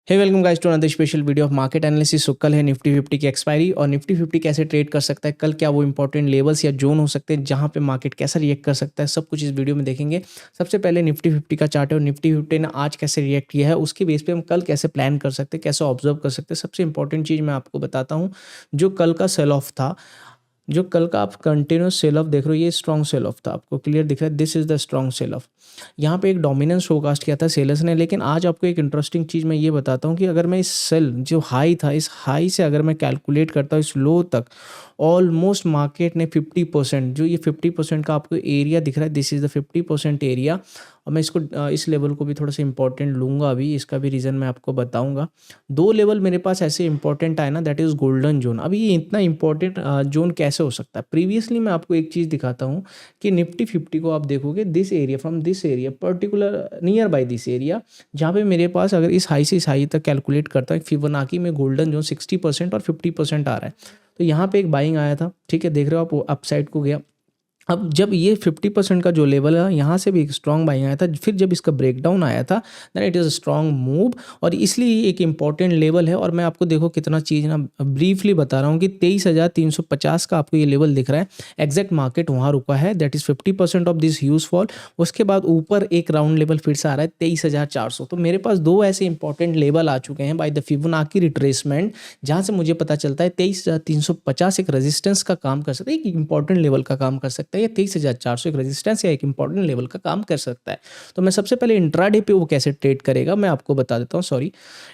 Hey welcome guys to another special video of market analysis. So कल है Nifty 50 की expiry और Nifty 50 कैसे ट्रेड कर सकता है, कल क्या वो इंपॉर्टेंट लेवल्स या जोन हो सकते हैं जहां पे मार्केट कैसा रिएक्ट कर सकता है, सब कुछ इस वीडियो में देखेंगे। सबसे पहले निफ्टी 50 का चार्ट है और निफ्टी 50 ने आज कैसे रिएक्ट किया है, उसके बेस पे हम कल कैसे प्लान कर सकते हैं, कैसे ऑब्जर्व कर सकते हैं। सबसे इंपॉर्टेंट चीज़ मैं आपको बताता हूँ, जो कल का सेल ऑफ था, जो कल का आप कंटिन्यूस सेल ऑफ देख रहे हो, ये स्ट्रॉन्ग सेल ऑफ था। आपको क्लियर दिख रहा है, this is the strong cell of. यहाँ पे एक डोमिनेंस फोरकास्ट किया था सेलर्स ने, लेकिन आज आपको एक इंटरेस्टिंग चीज़ मैं ये बताता हूँ कि अगर मैं इस सेल जो हाई था, इस हाई से अगर मैं कैलकुलेट करता हूँ इस लो तक, ऑलमोस्ट मार्केट ने 50%, जो ये 50% का आपको एरिया दिख रहा है, दिस इज़ द 50% एरिया। और मैं इसको इस लेवल को भी थोड़ा सा इंपॉर्टेंट लूँगा अभी, इसका भी रीज़न मैं आपको बताऊँगा। दो लेवल मेरे पास ऐसे इंपॉर्टेंट आए ना, दैट इज़ गोल्डन जोन। अभी ये इतना इंपॉर्टेंट जोन कैसे हो सकता है? प्रीवियसली मैं आपको एक चीज़ दिखाता हूँ कि निफ्टी 50 को आप देखोगे, this area, from this area particular near by this area, जहाँ पे मेरे पास अगर इस हाई से इस हाई तक कैलकुलेट करता है, फिबोनाची में गोल्डन जोन 60% और 50% आ रहा है। तो यहाँ पे एक बाइंग आया था, ठीक है, देख रहे हो आप, अपसाइड को गया। अब जब ये 50% का जो लेवल है, यहाँ से भी एक स्ट्रॉन्ग बाइंग आया था, फिर जब इसका ब्रेकडाउन आया था, then it is a strong move, और इसलिए ये एक इंपॉर्टेंट लेवल है। और मैं आपको देखो कितना चीज़ ना ब्रीफली बता रहा हूँ कि 23,350 का आपको ये लेवल दिख रहा है, एग्जैक्ट मार्केट वहाँ रुका है, that is 50% of this huge fall. उसके बाद ऊपर एक राउंड लेवल फिर से आ रहा है 23,400। तो मेरे पास दो ऐसे इंपॉर्टेंट लेवल आ चुके हैं बाय द फिबोनाची रिट्रेसमेंट, जहाँ से मुझे पता चलता है 23,350 एक रेजिस्टेंस का काम कर सकता है, एक इंपॉर्टेंट लेवल का काम कर सकता है। ये 23,400 एक रेजिस्टेंस या एक इंपॉर्टेंट लेवल का काम कर सकता है। तो मैं सबसे पहले इंट्राडे पे वो कैसे ट्रेड करेगा मैं आपको बता देता हूँ। सॉरी,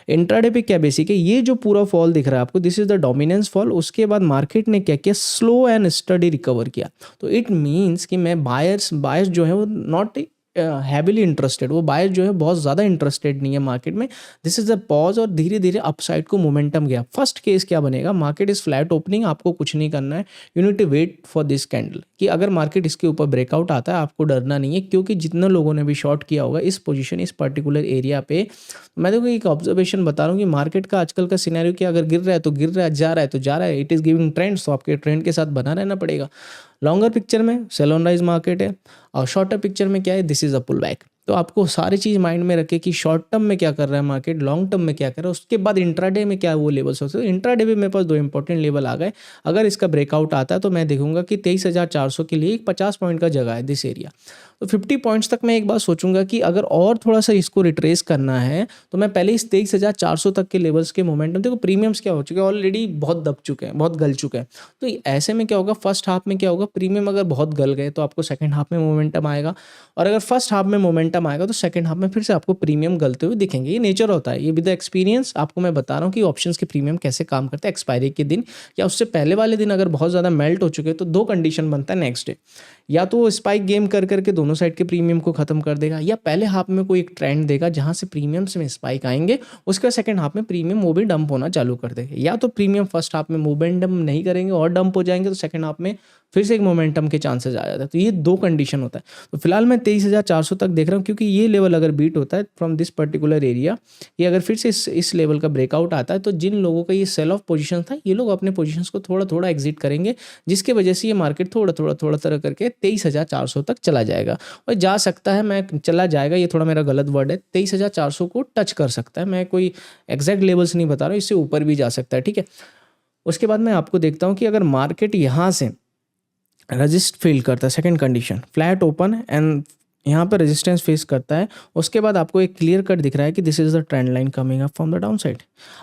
इंट्राडे पे क्या बेसिक है, ये जो पूरा फॉल दिख रहा है आपको, this is the dominance fall. उसके बाद मार्केट ने क्या किया, स्लो एंड स्टडी रिकवर किया। तो इट मीन्स कि मैं बायर्स जो है वो नॉट हैविली इंटरेस्टेड, वो बायर जो है बहुत ज़्यादा इंटरेस्टेड नहीं है मार्केट में। दिस इज द पॉज, और धीरे धीरे अपसाइड को मोमेंटम गया। फर्स्ट केस क्या बनेगा, मार्केट इज फ्लैट ओपनिंग, आपको कुछ नहीं करना है, you need to wait for this candle, कि अगर मार्केट इसके ऊपर ब्रेकआउट आता है आपको डरना नहीं है, क्योंकि जितने लोगों ने भी शॉर्ट किया होगा इस पोजीशन, इस पर्टिकुलर एरिया पे, मैं देखो एक ऑब्जर्वेशन बता रहा हूँ कि मार्केट का आजकल का सिनेरियो कि अगर गिर रहा है तो गिर रहा है, जा रहा है तो जा रहा है, इट इज़ गिविंग ट्रेंड्स, तो आपके ट्रेंड के साथ बना रहना पड़ेगा। लॉन्गर पिक्चर में सेल ऑन राइज मार्केट है, और शॉर्टर पिक्चर में क्या है, this is a pull back. तो आपको सारी चीज़ माइंड में रखे कि शॉर्ट टर्म में क्या कर रहा है मार्केट, लॉन्ग टर्म में क्या कर रहा है, उसके बाद इंट्राडे में क्या वो लेवल्स होते हैं। इंट्राडे में मेरे पास दो इंपॉर्टेंट लेवल आ गए। अगर इसका ब्रेकआउट आता है तो मैं देखूंगा कि 23,400 के लिए एक 50 पॉइंट का जगह है दिस एरिया। तो 50 पॉइंट्स तक मैं एक बार सोचूंगा कि अगर और थोड़ा सा इसको रिट्रेस करना है तो मैं पहले इस 23,400 तक के लेवल्स के मोमेंटम, देखो प्रीमियम्स क्या हो चुके हैं, ऑलरेडी बहुत दब चुके हैं, बहुत गल चुके हैं। तो ऐसे में क्या होगा, फर्स्ट हाफ में क्या होगा, प्रीमियम अगर बहुत गल गए तो आपको सेकंड हाफ में मोमेंटम आएगा, और अगर फर्स्ट हाफ में मोमेंटम आएगा तो सेकंड हाफ में फिर से आपको प्रीमियम गलते हुए दिखेंगे। ये नेचर होता है, ये विद एक्सपीरियंस आपको मैं बता रहा हूँ कि ऑप्शंस के प्रीमियम कैसे काम करते हैं। एक्सपायरी के दिन या उससे पहले वाले दिन अगर बहुत ज़्यादा मेल्ट हो चुके हैं तो दो कंडीशन बनता है नेक्स्ट डे, या तो वो स्पाइक गेम कर करके दोनों साइड के प्रीमियम को खत्म कर देगा, या पहले हाफ में कोई एक ट्रेंड देगा जहां से प्रीमियम्स में स्पाइक आएंगे, उसके बाद सेकंड हाफ में प्रीमियम वो भी डंप होना चालू कर देगा। या तो प्रीमियम फर्स्ट हाफ में मोमेंटम नहीं करेंगे और डंप हो जाएंगे, तो सेकंड हाफ में फिर से एक मोमेंटम के चांसेस आ जाता है। तो ये दो कंडीशन होता है। तो फिलहाल मैं 23,400 तक देख रहा हूँ, क्योंकि ये लेवल अगर बीट होता है फ्रॉम दिस पर्टिकुलर एरिया, ये अगर फिर से इस लेवल का ब्रेकआउट आता है, तो जिन लोगों का ये सेल ऑफ पोजीशन था, ये लोग अपने पोजीशंस को थोड़ा थोड़ा एग्जिट करेंगे, जिसकी वजह से ये मार्केट थोड़ा तरह करके 23,400 तक चला जाएगा। और जा सकता है, मैं चला जाएगा ये थोड़ा मेरा गलत वर्ड है, 23,400 को टच कर सकता है। मैं कोई एग्जैक्ट लेवल्स नहीं बता रहा हूँ, इससे ऊपर भी जा सकता है, ठीक है। उसके बाद मैं आपको देखता हूँ कि अगर मार्केट यहाँ से रजिस्ट फील करता है, second condition flat open and यहाँ पर रेजिस्टेंस फेस करता है, उसके बाद आपको एक क्लियर कट दिख रहा है कि this is the trend line coming up from the down side.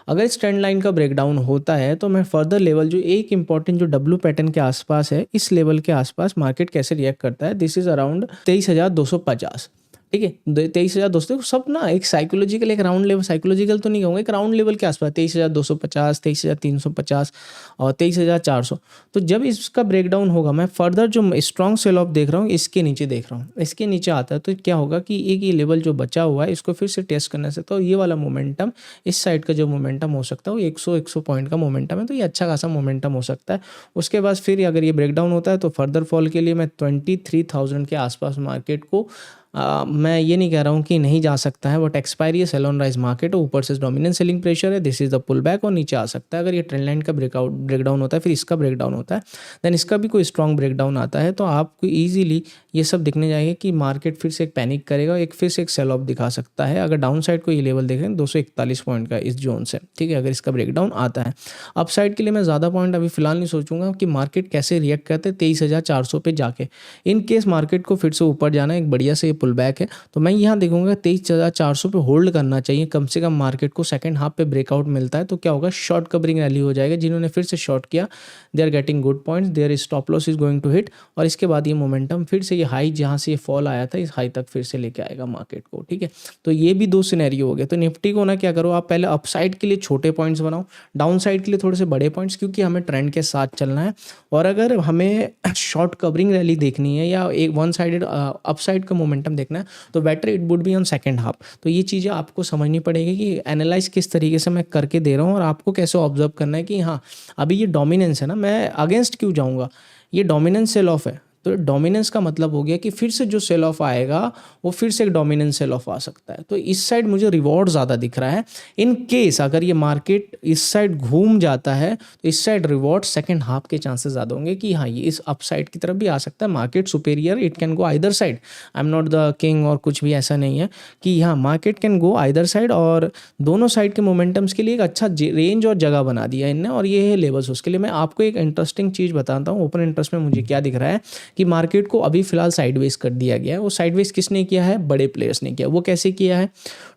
अगर इस ट्रेंड लाइन का ब्रेकडाउन होता है तो मैं फर्दर लेवल जो एक इंपॉर्टेंट जो डब्ल्यू पैटर्न के आसपास है, इस लेवल के आसपास मार्केट कैसे रिएक्ट करता है, दिस इज अराउंड 23,250, ठीक है। 23,200 सब ना एक साइकोलॉजिकल, एक राउंड लेवल, साइकोलॉजिकल तो नहीं कहूँगा, एक राउंड लेवल के आसपास 23,250, 23,350 और 23,400। तो जब इसका ब्रेकडाउन होगा, मैं फर्दर जो स्ट्रॉन्ग सेल ऑफ देख रहा हूँ इसके नीचे देख रहा हूँ, इसके नीचे आता है तो क्या होगा कि एक ये लेवल जो बचा हुआ है इसको फिर से टेस्ट करने से, तो ये वाला मोमेंटम, इस साइड का जो मोमेंटम हो सकता है वो 100 पॉइंट का मोमेंटम है, तो ये अच्छा खासा मोमेंटम हो सकता है। उसके बाद फिर अगर ये ब्रेकडाउन होता है तो फर्दर फॉल के लिए मैं 23,000 के आसपास मार्केट को मैं ये नहीं कह रहा हूँ कि नहीं जा सकता है, बट एक्सपायरी है, सेल ऑन राइज मार्केट है, ऊपर से डोमिनेंट सेलिंग प्रेशर है, this is the pull back और नीचे आ सकता है। अगर ये ट्रेंड लाइन का ब्रेकडाउन होता है, फिर इसका ब्रेकडाउन होता है, देन इसका भी कोई स्ट्रॉन्ग ब्रेकडाउन आता है, तो आपको ईजिली ये सब दिखने जाएगा कि मार्केट फिर से एक पैनिक करेगा, फिर से एक सेल ऑफ दिखा सकता है। अगर डाउन साइड को ये लेवल देखें 241 पॉइंट का इस जोन से, ठीक है, अगर इसका ब्रेकडाउन आता है। अप साइड के लिए मैं ज़्यादा पॉइंट अभी फिलहाल नहीं सोचूंगा कि मार्केट कैसे रिएक्ट करते हैं 23,400 पे जाके। इन केस मार्केट को फिर से ऊपर जाना है, एक बढ़िया से ये पुल बैक है, तो मैं यहाँ देखूंगा 23,400 पे होल्ड करना चाहिए कम से कम मार्केट को। सेकंड हाफ पे ब्रेकआउट मिलता है तो क्या होगा, शॉर्ट कवरिंग रैली हो जाएगा। जिन्होंने फिर से शॉर्ट किया they are getting good points, there stop loss is going to hit, और इसके बाद ये मोमेंटम फिर से ये हाई जहाँ से ये फॉल आया था इस हाई तक फिर से लेके आएगा मार्केट को, ठीक है। तो ये भी दो सिनेरियो हो गए। तो निफ्टी को ना क्या करो, आप पहले अपसाइड के लिए छोटे पॉइंट्स बनाओ, डाउन साइड के लिए थोड़े से बड़े पॉइंट्स, क्योंकि हमें ट्रेंड के साथ चलना है। और अगर हमें शॉर्ट कवरिंग रैली देखनी है या एक वन साइडेड अपसाइड का मोमेंटम देखना है, तो better it would be on second half. तो ये चीज़ें आपको समझनी पड़ेगी कि एनालाइज किस तरीके से मैं करके दे रहा हूँ और आपको कैसे ऑब्जर्व करना है कि हाँ अभी ये डोमिनेंस है ना, मैं अगेंस्ट क्यों जाऊँगा, ये डोमिनेंस सेल ऑफ है। तो डोमिनेंस का मतलब हो गया कि फिर से जो सेल ऑफ आएगा वो फिर से एक डोमिनेंस सेल ऑफ आ सकता है। तो इस साइड मुझे रिवॉर्ड ज़्यादा दिख रहा है। इन केस अगर ये मार्केट इस साइड घूम जाता है तो इस साइड रिवॉर्ड सेकंड हाफ के चांसेस ज़्यादा होंगे कि हाँ ये इस अप साइड की तरफ भी आ सकता है। Market superior, it can go either side, I am not the king और कुछ भी ऐसा नहीं है कि यहाँ market can go either side, और दोनों साइड के मोमेंटम्स के लिए एक अच्छा रेंज और जगह बना दिया इनने, और ये है लेवल्स। उसके लिए मैं आपको एक इंटरेस्टिंग चीज़ बताता हूँ। ओपन इंटरेस्ट में मुझे क्या दिख रहा है कि मार्केट को अभी फिलहाल साइडवेज कर दिया गया है। वो साइडवेज किसने किया है, बड़े प्लेयर्स ने किया। वो कैसे किया है,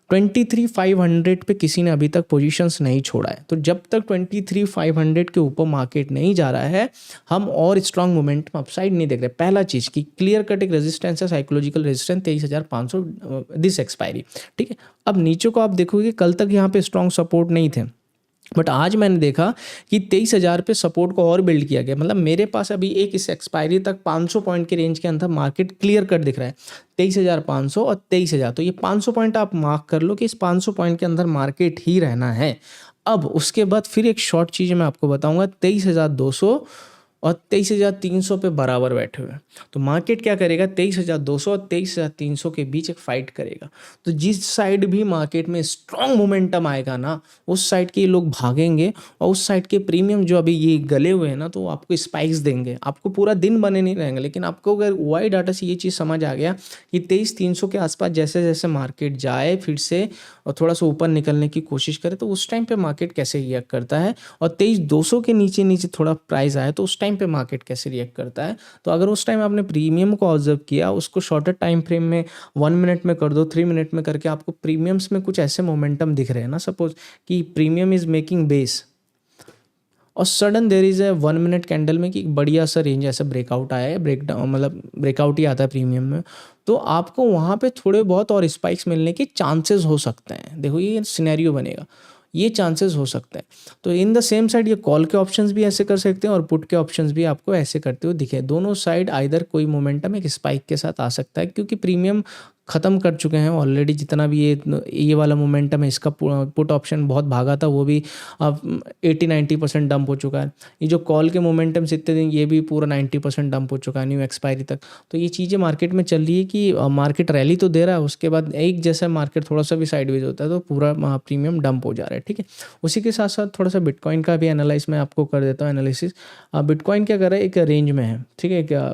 23,500 पे किसी ने अभी तक पोजीशंस नहीं छोड़ा है। तो जब तक 23,500 के ऊपर मार्केट नहीं जा रहा है, हम और स्ट्रांग मोमेंटम अपसाइड नहीं देख रहे। पहला चीज़ कि क्लियर कट एक रेजिस्टेंस है, साइकोलॉजिकल रेजिस्टेंस 23,500 दिस एक्सपायरी, ठीक है। अब नीचे को आप देखोगे कल तक यहाँ पे स्ट्रांग सपोर्ट नहीं थे, बट आज मैंने देखा कि 23,000 पे सपोर्ट को और बिल्ड किया गया। मतलब मेरे पास अभी एक इस एक्सपायरी तक 500 पॉइंट के रेंज के अंदर मार्केट क्लियर कट दिख रहा है, 23,500 और 23,000। तो ये 500 पॉइंट आप मार्क कर लो कि इस 500 पॉइंट के अंदर मार्केट ही रहना है। अब उसके बाद फिर एक शॉर्ट चीज़ मैं आपको बताऊंगा, 23,200 और 23,300 पे बराबर बैठे हुए हैं। तो मार्केट क्या करेगा, 23,200 और 23,300 के बीच एक फाइट करेगा। तो जिस साइड भी मार्केट में स्ट्रॉन्ग मोमेंटम आएगा ना, उस साइड के लोग भागेंगे, और उस साइड के प्रीमियम जो अभी ये गले हुए हैं ना, तो आपको स्पाइक्स देंगे। आपको पूरा दिन बने नहीं रहेंगे, लेकिन आपको अगर वाई डाटा से ये चीज़ समझ आ गया कि 23,300 के आसपास जैसे जैसे मार्केट जाए फिर से और थोड़ा सा ऊपर निकलने की कोशिश करे, तो उस टाइम पे मार्केट कैसे रिएक्ट करता है, और 23,200 के नीचे नीचे थोड़ा प्राइस आए तो उस टाइम पे मार्केट कैसे रिएक्ट करता है। तो अगर उस टाइम आपने प्रीमियम को ऑब्जर्व किया, उसको शॉर्टर टाइम फ्रेम में 1 मिनट में कर दो, 3 मिनट में करके आपको प्रीमियम्स में कुछ ऐसे मोमेंटम दिख रहे हैं ना, सपोज कि प्रीमियम इज मेकिंग बेस और sudden there is a 1 minute candle में कि एक बढ़िया सा रेंज ऐसा ब्रेकआउट आया है, ब्रेकडाउन मतलब ब्रेकआउट ही आता है प्रीमियम में, तो आपको वहाँ पे थोड़े बहुत और स्पाइक्स मिलने के चांसेस हो सकते हैं। देखो ये सिनेरियो बनेगा, ये चांसेस हो सकते हैं। तो इन द सेम साइड ये कॉल के ऑप्शंस भी ऐसे कर सकते हैं और पुट के ऑप्शंस भी आपको ऐसे करते हुए दिखे। दोनों साइड आइदर कोई मोमेंटम एक स्पाइक के साथ आ सकता है, क्योंकि प्रीमियम ख़त्म कर चुके हैं ऑलरेडी। जितना भी ये वाला मोमेंटम है, इसका पुट ऑप्शन बहुत भागा था, वो भी अब 80-90% डंप हो चुका है। ये जो कॉल के मोमेंटम्स इतने दिन, ये भी पूरा 90% डंप हो चुका है न्यू एक्सपायरी तक। तो ये चीज़ें मार्केट में चल रही है कि मार्केट रैली तो दे रहा है, उसके बाद एक जैसा मार्केट थोड़ा सा भी साइडवेज होता है तो पूरा प्रीमियम डंप हो जा रहा है, ठीक है। उसी के साथ साथ थोड़ा सा बिटकॉइन का भी एनालाइज मैं आपको कर देता हूँ एनालिसिस। बिटकॉइन क्या कर रहा है, एक रेंज में है, ठीक है,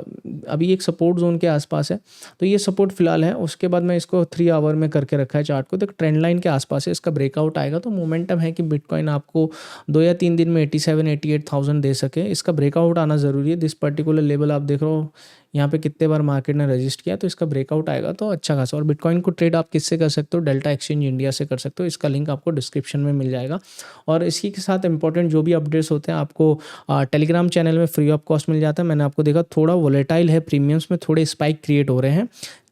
अभी एक सपोर्ट जोन के आसपास है। तो ये सपोर्ट फिलहाल है, उसके बाद मैं इसको 3 आवर में करके रखा है चार्ट को, तो ट्रेंड लाइन के आसपास है। इसका ब्रेकआउट आएगा तो मोमेंटम है कि बिटकॉइन आपको 2 या 3 दिन में 87-88,000 दे सके। इसका ब्रेकआउट आना ज़रूरी है। दिस पर्टिकुलर लेवल आप देख रहे हो यहाँ पे कितने बार मार्केट ने रजिस्ट किया, तो इसका ब्रेकआउट आएगा तो अच्छा खासा। और बिटकॉइन को ट्रेड आप किससे कर सकते हो, डेल्टा एक्सचेंज इंडिया से कर सकते हो। इसका लिंक आपको डिस्क्रिप्शन में मिल जाएगा। और इसी के साथ इंपॉर्टेंट जो भी अपडेट्स होते हैं आपको टेलीग्राम चैनल में फ्री ऑफ कॉस्ट मिल जाता है। मैंने आपको देखा थोड़ा वोलेटाइल है, प्रीमियम्स में थोड़े स्पाइक क्रिएट हो रहे हैं।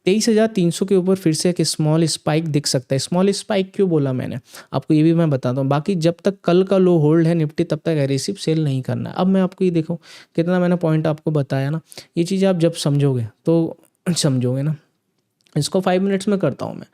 23,300 के ऊपर फिर से एक स्मॉल स्पाइक दिख सकता है। स्मॉल स्पाइक क्यों बोला मैंने आपको, ये भी मैं बताता हूँ। बाकी जब तक कल का लो होल्ड है निफ्टी, तब तक एग्रेसिव सेल नहीं करना है। अब मैं आपको ये देखो कितना मैंने पॉइंट आपको बताया ना, ये चीज़ आप जब समझोगे तो समझोगे ना। इसको 5 मिनट्स में करता हूँ मैं।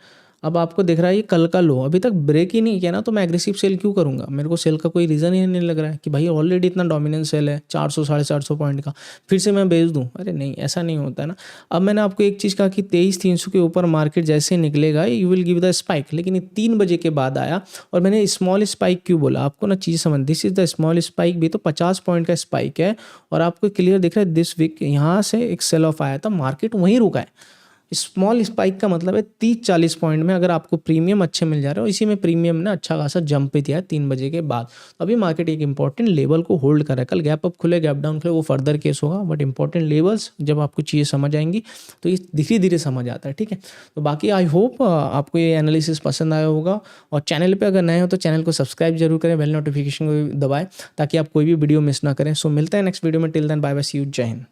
अब आपको दिख रहा है ये कल का लो, अभी तक ब्रेक ही नहीं किया ना, तो मैं एग्रेसिव सेल क्यों करूँगा? मेरे को सेल का कोई रीज़न ही नहीं लग रहा है कि भाई ऑलरेडी इतना डोमिनेंट सेल है 400 साढ़े 400 पॉइंट का, फिर से मैं बेच दूँ? अरे नहीं, ऐसा नहीं होता है ना। अब मैंने आपको एक चीज़ कहा कि 23,300 के ऊपर मार्केट जैसे निकलेगा you will give the spike, लेकिन ये 3 बजे के बाद आया। और मैंने स्मॉल स्पाइक क्यों बोला आपको ना, चीज़ समझ, this is the small spike, भी तो 50 पॉइंट का स्पाइक है और आपको क्लियर दिख रहा है दिस वीक यहाँ से एक सेल ऑफ आया था, मार्केट वहीं रुका है। स्मॉल स्पाइक का मतलब है 30-40 पॉइंट में अगर आपको प्रीमियम अच्छे मिल जा रहे हो, इसी में प्रीमियम ने अच्छा खासा जंप भी दिया है 3 बजे के बाद। तो अभी मार्केट एक इंपॉर्टेंट लेवल को होल्ड कर रहा है, कल गैप अप खुले गैप डाउन खुले वो फर्दर केस होगा, बट इंपॉर्टेंट लेवल्स जब आपको चीज़ें समझ आएंगी तो ये धीरे धीरे समझ आता है, ठीक है। तो बाकी आई होप आपको ये एनालिसिस पसंद आया होगा, और चैनल पर अगर नए हो तो चैनल को सब्सक्राइब जरूर करें, बेल नोटिफिकेशन को भी दबाएं ताकि आप कोई भी वीडियो मिस ना करें। सो मिलते हैं नेक्स्ट वीडियो में, till then bye bye, see you, जय हिंद।